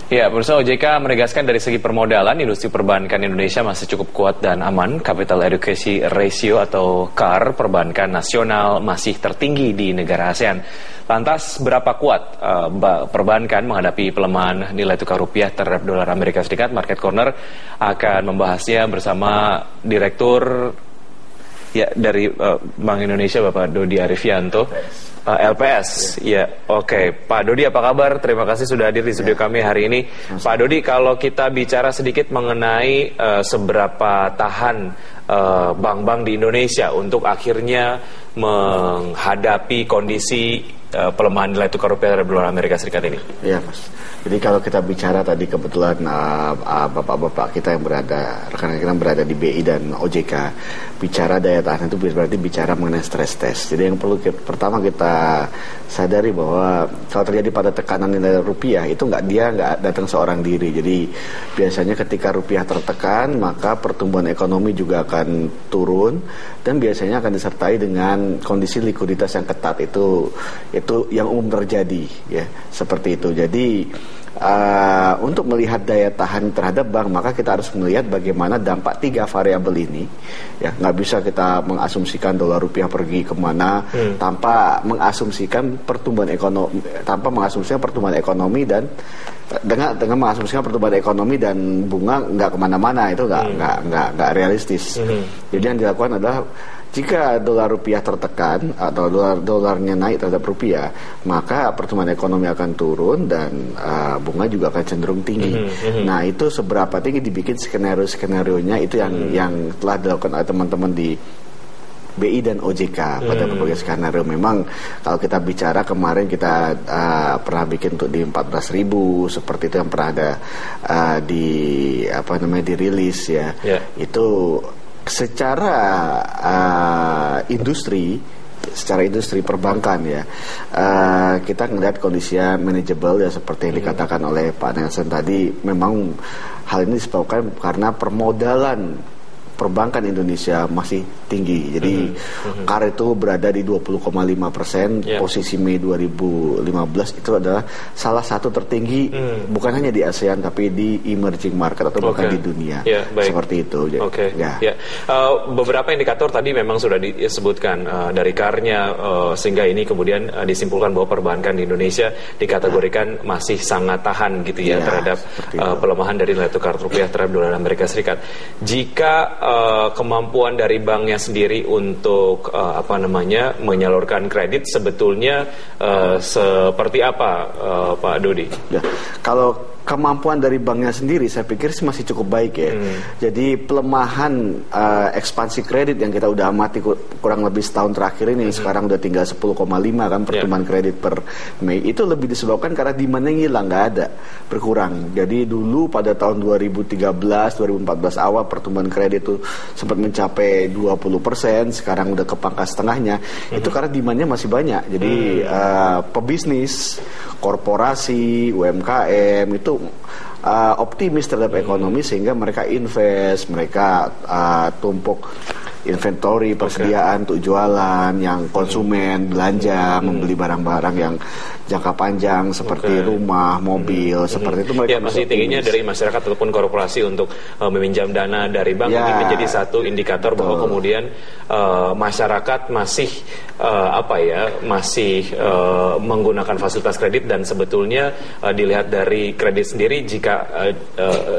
Ya, pemirsa, OJK menegaskan dari segi permodalan, industri perbankan Indonesia masih cukup kuat dan aman. Capital Adequacy Ratio atau CAR perbankan nasional masih tertinggi di negara ASEAN. Lantas, berapa kuat perbankan menghadapi pelemahan nilai tukar rupiah terhadap dolar Amerika Serikat? Market Corner akan membahasnya bersama Direktur dari Bank Indonesia, Bapak Dodi Arifianto. LPS, ya, oke. Pak Dodi, apa kabar? Terima kasih sudah hadir di studio kami hari ini. Pak Dodi, kalau kita bicara sedikit mengenai seberapa tahan bank-bank di Indonesia untuk akhirnya menghadapi kondisi pelemahan nilai tukar rupiah terhadap dolar Amerika Serikat ini. Iya, Mas. Jadi kalau kita bicara tadi kebetulan bapak-bapak kita yang rekan-rekan kita yang berada di BI dan OJK, bicara daya tahan itu berarti bicara mengenai stress test. Jadi yang perlu pertama kita sadari bahwa kalau terjadi pada tekanan nilai rupiah itu nggak datang seorang diri. Jadi biasanya ketika rupiah tertekan maka pertumbuhan ekonomi juga akan turun dan biasanya akan disertai dengan kondisi likuiditas yang ketat. Itu yang umum terjadi, ya, seperti itu. Jadi untuk melihat daya tahan terhadap bank, maka kita harus melihat bagaimana dampak tiga variabel ini. Ya, nggak bisa kita mengasumsikan dolar rupiah pergi kemana tanpa mengasumsikan pertumbuhan ekonomi dan dengan mengasumsikan pertumbuhan ekonomi dan bunga nggak kemana-mana, itu nggak realistis. Jadi yang dilakukan adalah jika dolar rupiah tertekan atau dolarnya naik terhadap rupiah, maka pertumbuhan ekonomi akan turun dan bunga juga akan cenderung tinggi. Nah, itu seberapa tinggi dibikin skenario-nya itu yang telah dilakukan oleh teman-teman di BI dan OJK pada berbagai skenario. Memang kalau kita bicara kemarin kita pernah bikin untuk di 14.000 seperti itu yang pernah ada dirilis, ya. Itu secara industri perbankan, ya, kita melihat kondisinya manageable, ya, seperti yang dikatakan oleh Pak Nelson tadi. Memang hal ini disebabkan karena permodalan perbankan Indonesia masih tinggi. Jadi CAR itu berada di 20,5%. Posisi Mei 2015 itu adalah salah satu tertinggi bukan hanya di ASEAN tapi di emerging market atau bahkan di dunia. Seperti itu. Beberapa indikator tadi memang sudah disebutkan dari CAR-nya, sehingga ini kemudian disimpulkan bahwa perbankan di Indonesia dikategorikan masih sangat tahan gitu, ya, terhadap pelemahan dari nilai tukar rupiah terhadap dolar Amerika Serikat. Jika kemampuan dari banknya sendiri untuk menyalurkan kredit sebetulnya seperti apa, Pak Dodi? Ya, kalau kemampuan dari banknya sendiri saya pikir sih masih cukup baik, ya. Jadi pelemahan ekspansi kredit yang kita udah amati kurang lebih setahun terakhir ini, sekarang udah tinggal 10,5 kan pertumbuhan kredit per Mei, itu lebih disebabkan karena demand-nya hilang, nggak ada, berkurang. Jadi dulu pada tahun 2013-2014 awal pertumbuhan kredit itu sempat mencapai 20%, sekarang udah ke pangkat setengahnya. Itu karena demand-nya masih banyak. Jadi pebisnis, korporasi, UMKM itu optimis terhadap ekonomi sehingga mereka invest, mereka tumpuk inventory, persediaan untuk jualan, yang konsumen belanja, membeli barang-barang yang jangka panjang seperti rumah, mobil, seperti itu. Mereka masih tingginya dari masyarakat ataupun korporasi untuk meminjam dana dari bank. Ini menjadi satu indikator bahwa kemudian masyarakat masih menggunakan fasilitas kredit, dan sebetulnya dilihat dari kredit sendiri, jika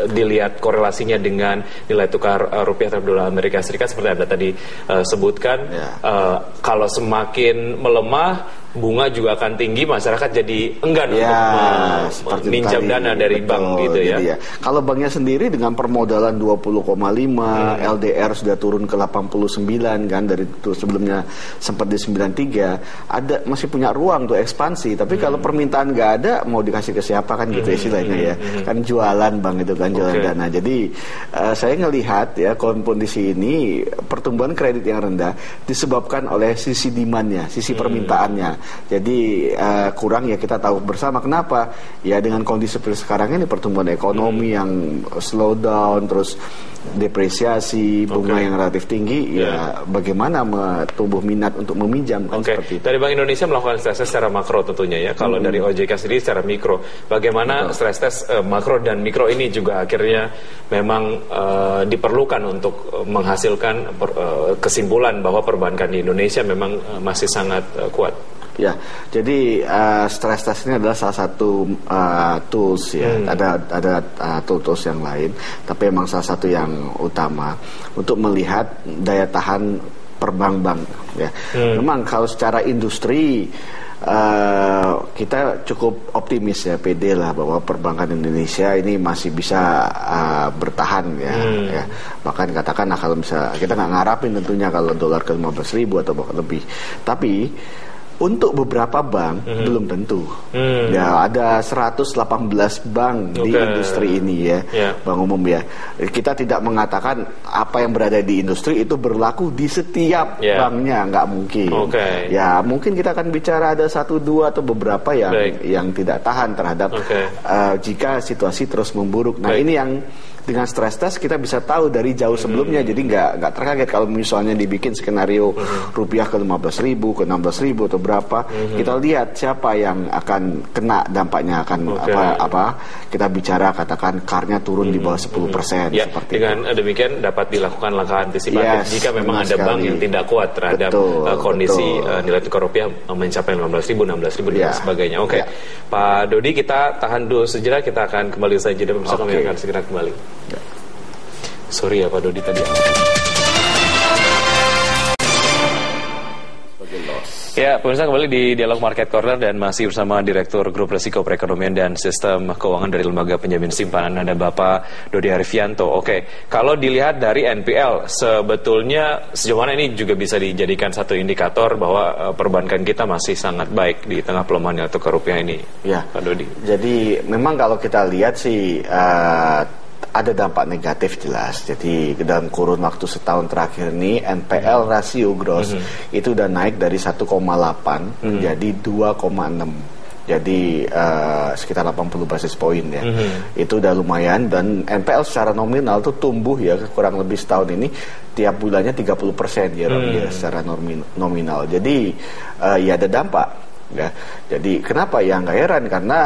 dilihat korelasinya dengan nilai tukar rupiah terhadap dolar Amerika Serikat seperti Anda tadi sebutkan, kalau semakin melemah bunga juga akan tinggi, masyarakat jadi enggan untuk meminjam dana dari bank, gitu, ya. Kalau banknya sendiri dengan permodalan 20,5, LDR sudah turun ke 89 kan, dari itu sebelumnya sempat di 93, masih punya ruang untuk ekspansi. Tapi kalau permintaan nggak ada, mau dikasih ke siapa kan, gitu istilahnya, ya. Kan jualan bank itu kan, jualan dana. Jadi saya ngelihat, ya, kondisi ini pertumbuhan kredit yang rendah disebabkan oleh sisi demand-nya, sisi permintaannya. Jadi kurang ya, kita tahu bersama kenapa ya, dengan kondisi seperti sekarang ini pertumbuhan ekonomi yang slow down, terus depresiasi, bunga yang relatif tinggi, ya bagaimana tumbuh minat untuk meminjam kan seperti itu. Dari Bank Indonesia melakukan stress test secara makro tentunya ya. Kalau dari OJK sendiri secara mikro, bagaimana stress test makro dan mikro ini juga akhirnya memang diperlukan untuk menghasilkan kesimpulan bahwa perbankan di Indonesia memang masih sangat kuat. Ya, jadi stress test ini adalah salah satu tools ya. Ada tools yang lain, tapi memang salah satu yang utama untuk melihat daya tahan perbank-bank. Ya, memang kalau secara industri kita cukup optimis ya, pede lah bahwa perbankan Indonesia ini masih bisa bertahan ya. Ya. Bahkan katakanlah kalau misalnya kita nggak ngarapin tentunya kalau dolar ke 15.000 atau bahkan lebih, tapi untuk beberapa bank belum tentu. Ya, ada 118 bank di industri ini ya, bank umum ya. Kita tidak mengatakan apa yang berada di industri itu berlaku di setiap banknya, nggak mungkin. Ya, mungkin kita akan bicara ada 1, 2 atau beberapa yang tidak tahan terhadap jika situasi terus memburuk. Nah, ini yang dengan stress test kita bisa tahu dari jauh sebelumnya, jadi nggak terkaget kalau misalnya dibikin skenario rupiah ke 15.000, ke 16.000 atau berapa, kita lihat siapa yang akan kena dampaknya, akan apa kita bicara katakan KAR-nya turun di bawah 10%. Seperti dengan itu. Demikian dapat dilakukan langkah antisipatif jika memang ada bank yang tidak kuat terhadap kondisi nilai tukar rupiah mencapai 15.000, 16.000 dan sebagainya. Pak Dodi, kita tahan dulu sejenak, kita akan kembali saja dan bersama kami akan segera kembali. Sorry ya Pak Dodi tadi. Ya, pemirsa, kembali di Dialog Market Corner dan masih bersama Direktur Grup Risiko Perekonomian dan Sistem Keuangan dari Lembaga Penjamin Simpanan, ada Bapak Dodi Arifianto. Kalau dilihat dari NPL, sebetulnya sejauh mana ini juga bisa dijadikan satu indikator bahwa perbankan kita masih sangat baik di tengah pelemahan nilai tukar rupiah ini, Pak Dodi? Jadi memang kalau kita lihat sih ada dampak negatif jelas. Jadi dalam kurun waktu setahun terakhir ini NPL rasio gross itu udah naik dari 1,8 jadi 2,6. Jadi sekitar 80 basis poin ya. Itu udah lumayan, dan NPL secara nominal tuh tumbuh ya kurang lebih setahun ini tiap bulannya 30% ya secara nominal. Jadi ya ada dampak. Ya, jadi kenapa ya, nggak heran karena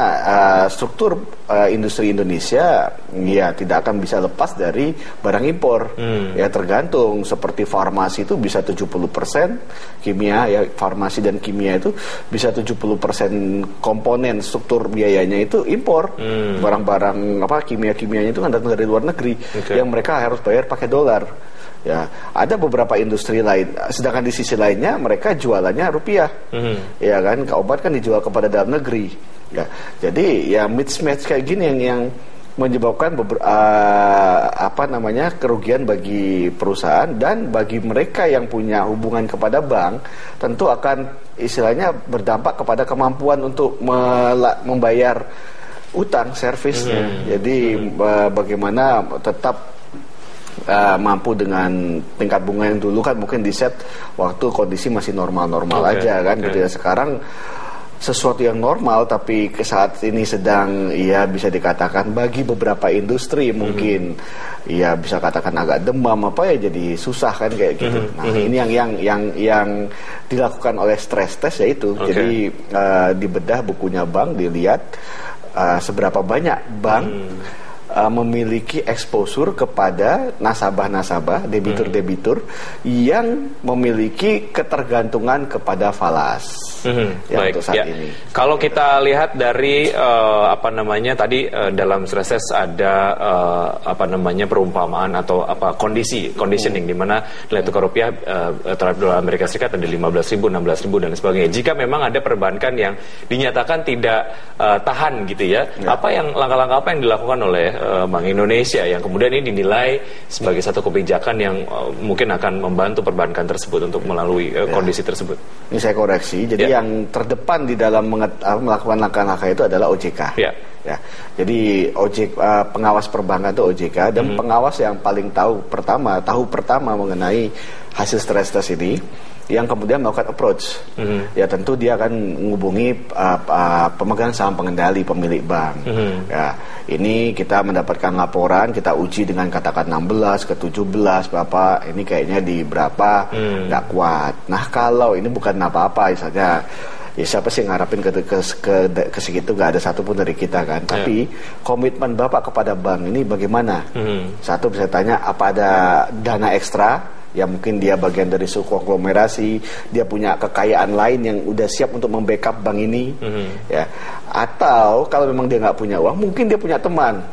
struktur industri Indonesia ya tidak akan bisa lepas dari barang impor. Ya tergantung, seperti farmasi itu bisa 70%, kimia ya, farmasi dan kimia itu bisa 70% komponen struktur biayanya itu impor. Barang-barang kimia-kimianya itu kan datang dari luar negeri yang mereka harus bayar pakai dolar. Ya, ada beberapa industri lain, sedangkan di sisi lainnya mereka jualannya rupiah, ya kan, obat kan dijual kepada dalam negeri. Ya, jadi ya mismatch kayak gini yang menyebabkan kerugian bagi perusahaan, dan bagi mereka yang punya hubungan kepada bank tentu akan istilahnya berdampak kepada kemampuan untuk membayar utang servisnya. Jadi bagaimana tetap mampu dengan tingkat bunga yang dulu kan mungkin di set waktu kondisi masih normal-normal aja kan gitu ya. Sekarang sesuatu yang normal tapi ke saat ini sedang ya bisa dikatakan bagi beberapa industri mungkin ya bisa katakan agak demam jadi susah kan kayak gitu. Nah, ini yang dilakukan oleh stress test yaitu. Jadi dibedah bukunya bank, dilihat seberapa banyak bank memiliki exposure kepada nasabah-nasabah, debitur-debitur yang memiliki ketergantungan kepada falas. Baik, untuk saat ini. Kalau kita lihat dari tadi dalam stress test ada perumpamaan atau conditioning di mana nilai tukar rupiah terhadap dolar Amerika Serikat ada 15.000, 16.000 dan sebagainya. Jika memang ada perbankan yang dinyatakan tidak tahan gitu ya, langkah-langkah apa yang dilakukan oleh Bank Indonesia yang kemudian ini dinilai sebagai satu kebijakan yang mungkin akan membantu perbankan tersebut untuk melalui kondisi tersebut? Ini saya koreksi, jadi yang terdepan di dalam melakukan langkah-langkah itu adalah OJK. Ya, jadi pengawas perbankan itu OJK, dan pengawas yang paling tahu pertama mengenai hasil stress test ini yang kemudian melakukan approach. Ya tentu dia akan menghubungi pemegang saham pengendali pemilik bank. Ya, ini kita mendapatkan laporan, kita uji dengan katakan 16 ke 17 berapa, ini kayaknya di berapa nggak kuat. Nah kalau ini bukan apa-apa saja, ya siapa sih ngarapin ke segitu, nggak ada satupun dari kita kan. Tapi komitmen Bapak kepada bank ini bagaimana? Satu bisa tanya, apa ada dana ekstra? Ya mungkin dia bagian dari suku konglomerasi, dia punya kekayaan lain yang udah siap untuk membackup bank ini, ya. Atau kalau memang dia nggak punya uang, mungkin dia punya teman,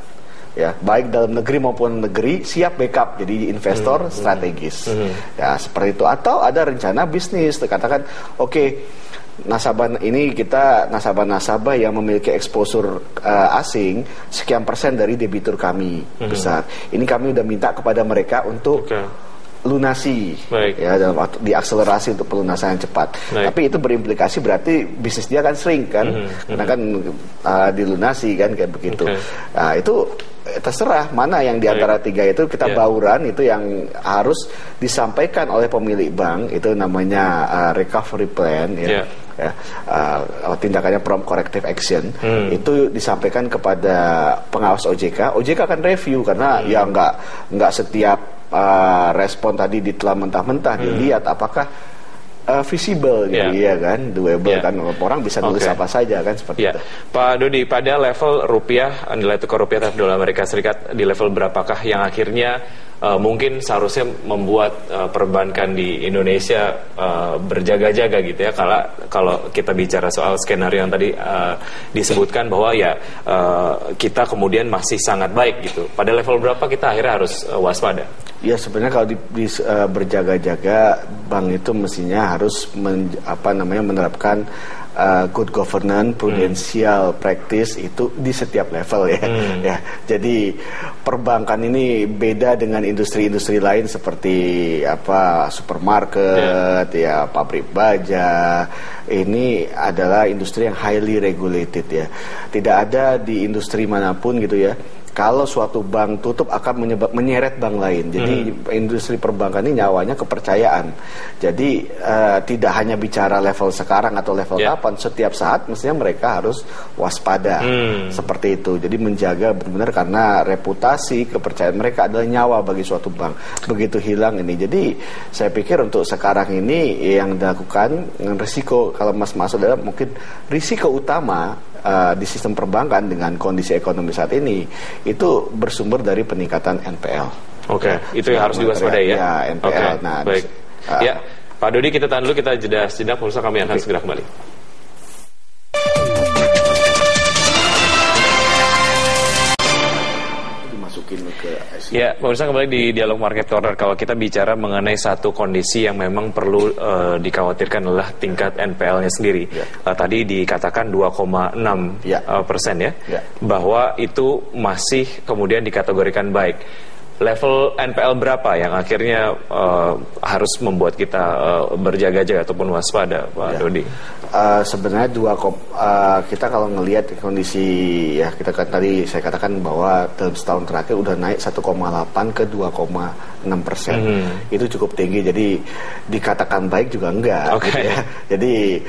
ya baik dalam negeri maupun negeri siap backup, jadi investor strategis, ya seperti itu. Atau ada rencana bisnis, katakan, oke, nasabah ini kita nasabah-nasabah yang memiliki exposure asing sekian persen dari debitur kami besar. Ini kami udah minta kepada mereka untuk lunasi, ya dalam waktu diakselerasi untuk pelunasan yang cepat. Tapi itu berimplikasi berarti bisnis dia kan shrink kan, karena kan dilunasi kan kayak begitu. Nah, itu terserah mana yang diantara tiga itu kita bauran, itu yang harus disampaikan oleh pemilik bank, itu namanya recovery plan, ya. Tindakannya prompt corrective action, itu disampaikan kepada pengawas OJK. OJK akan review karena ya nggak setiap respon tadi ditelan mentah-mentah, dilihat apakah visible gitu, ya kan, doable kan, orang bisa nulis apa saja kan, seperti itu. Pak Dodi, pada level rupiah, nilai tukar rupiah terhadap dolar Amerika Serikat di level berapakah yang akhirnya mungkin seharusnya membuat perbankan di Indonesia berjaga-jaga gitu ya, kalau kita bicara soal skenario yang tadi disebutkan bahwa ya kita kemudian masih sangat baik gitu. Pada level berapa kita akhirnya harus waspada? Ya sebenarnya kalau berjaga-jaga, bank itu mestinya harus menerapkan good governance, prudential practice itu di setiap level ya. Ya. Jadi perbankan ini beda dengan industri-industri lain seperti supermarket, ya pabrik baja. Ini adalah industri yang highly regulated ya. Tidak ada di industri manapun gitu ya, kalau suatu bank tutup akan menyeret bank lain. Jadi industri perbankan ini nyawanya kepercayaan. Jadi tidak hanya bicara level sekarang atau level kapan, setiap saat mestinya mereka harus waspada. Seperti itu. Jadi menjaga benar-benar, karena reputasi, kepercayaan mereka adalah nyawa bagi suatu bank. Begitu hilang ini. Jadi saya pikir untuk sekarang ini yang dilakukan dengan risiko, kalau Mas masuk adalah mungkin risiko utama di sistem perbankan dengan kondisi ekonomi saat ini itu bersumber dari peningkatan NPL. Itu yang harus diwaspadai ya. Ya, NPL. Nah, baik. Ya, Pak Dodi, kita tahan dulu, kita jeda sejenak, pemirsa, kami akan segera kembali. Ya, pemirsa, kembali di Dialog Market Corner. Kalau kita bicara mengenai satu kondisi yang memang perlu dikhawatirkan adalah tingkat NPL-nya sendiri. Tadi dikatakan 2,6% bahwa itu masih kemudian dikategorikan baik. Level NPL berapa yang akhirnya harus membuat kita berjaga-jaga ataupun waspada, Pak Dodi? Sebenarnya kita kalau ngelihat kondisi ya, kita kan tadi saya katakan bahwa dalam setahun terakhir udah naik 1,8 ke 2,6%. Itu cukup tinggi. Jadi dikatakan baik juga enggak. Gitu ya. Jadi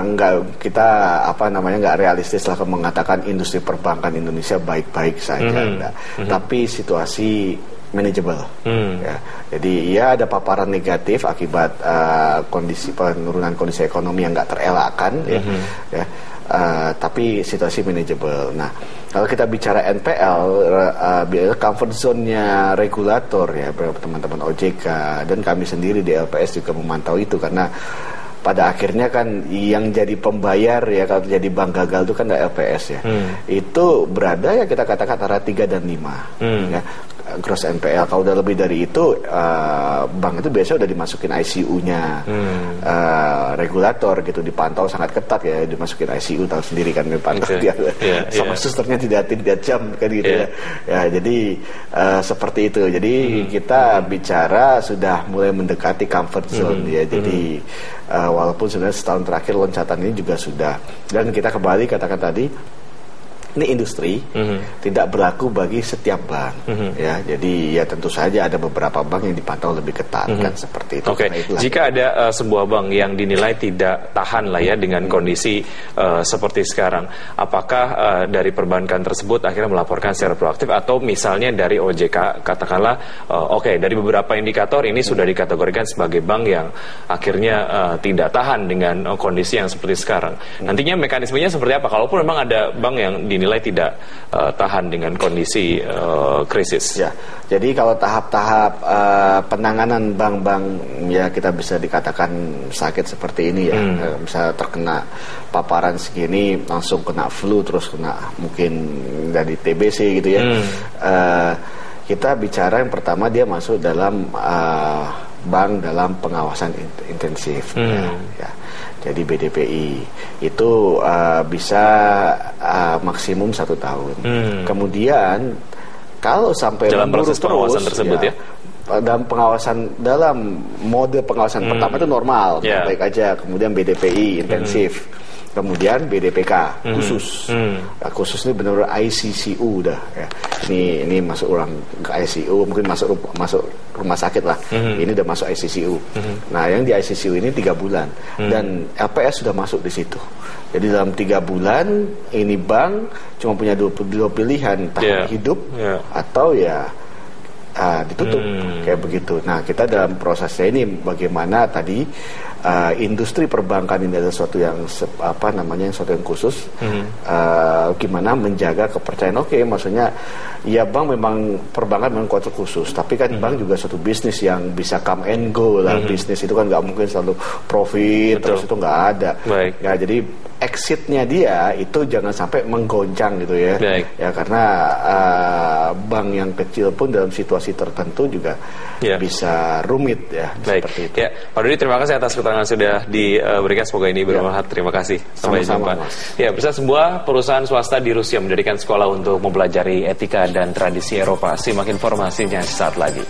enggak, kita enggak realistis lah mengatakan industri perbankan Indonesia baik-baik saja. Tapi situasi manageable. Ya. Jadi ya ada paparan negatif akibat penurunan kondisi ekonomi yang nggak terelakkan, tapi situasi manageable. Nah, kalau kita bicara NPL, comfort zone-nya regulator ya, teman-teman OJK dan kami sendiri di LPS juga memantau itu, karena pada akhirnya kan yang jadi pembayar ya kalau jadi bank gagal itu kan LPS ya. Itu berada ya kita katakan antara 3 dan 5 ya, gross NPL. Kalau udah lebih dari itu bank itu biasanya udah dimasukin ICU-nya regulator gitu, dipantau sangat ketat ya, dimasukin ICU, tahu sendiri kan, dipantau dia sama susternya tidak jam kan gitu ya. Jadi seperti itu. Jadi kita bicara sudah mulai mendekati comfort zone ya. Jadi walaupun sebenarnya setahun terakhir loncatan ini juga sudah, dan kita kembali katakan tadi Ini industri tidak berlaku bagi setiap bank, ya. Jadi ya tentu saja ada beberapa bank yang dipantau lebih ketat kan seperti itu. Oke. Jika ada sebuah bank yang dinilai tidak tahan lah ya dengan kondisi seperti sekarang, apakah dari perbankan tersebut akhirnya melaporkan secara proaktif atau misalnya dari OJK katakanlah dari beberapa indikator ini sudah dikategorikan sebagai bank yang akhirnya tidak tahan dengan kondisi yang seperti sekarang. Nantinya mekanismenya seperti apa? Kalaupun memang ada bank yang dinilai tidak tahan dengan kondisi krisis. Ya, jadi kalau tahap-tahap penanganan bank-bank ya kita bisa dikatakan sakit seperti ini ya, misalnya terkena paparan segini langsung kena flu terus kena mungkin dari TBC gitu ya. Kita bicara yang pertama dia masuk dalam bank dalam pengawasan intensif. Ya. Jadi BDPI itu bisa maksimum 1 tahun. Kemudian kalau sampai dalam proses pengawasan tersebut ya, dalam mode pengawasan pertama itu normal, baik aja. Kemudian BDPI intensif. Kemudian BDPK khusus, khusus ini benar-benar ICCU dah. Ya. Ini masuk orang ke ICU, mungkin masuk rumah sakit lah. Ini udah masuk ICCU. Nah, yang di ICCU ini 3 bulan dan LPS sudah masuk di situ. Jadi dalam 3 bulan ini bank cuma punya 2 pilihan, tahan hidup atau ya ditutup kayak begitu. Nah, kita dalam prosesnya ini bagaimana tadi industri perbankan ini adalah sesuatu yang sesuatu yang khusus. Gimana menjaga kepercayaan? Maksudnya ya bank memang perbankan memang kuat khusus, tapi kan bank juga suatu bisnis yang bisa come and go lah. Bisnis itu kan nggak mungkin selalu profit. Betul. Terus itu nggak ada. Baik. Ya, jadi exitnya dia itu jangan sampai menggoncang gitu ya. Baik. Ya karena bank yang kecil pun dalam situasi tertentu juga bisa rumit ya. Baik. Seperti itu. Ya, Pak Dodi, terima kasih atas keterangan sudah diberikan. Semoga ini bermanfaat. Terima kasih. Sampai jumpa. Ya, bersama sebuah perusahaan swasta di Rusia mendirikan sekolah untuk mempelajari etika dan tradisi Eropa. Simak informasinya sesaat lagi.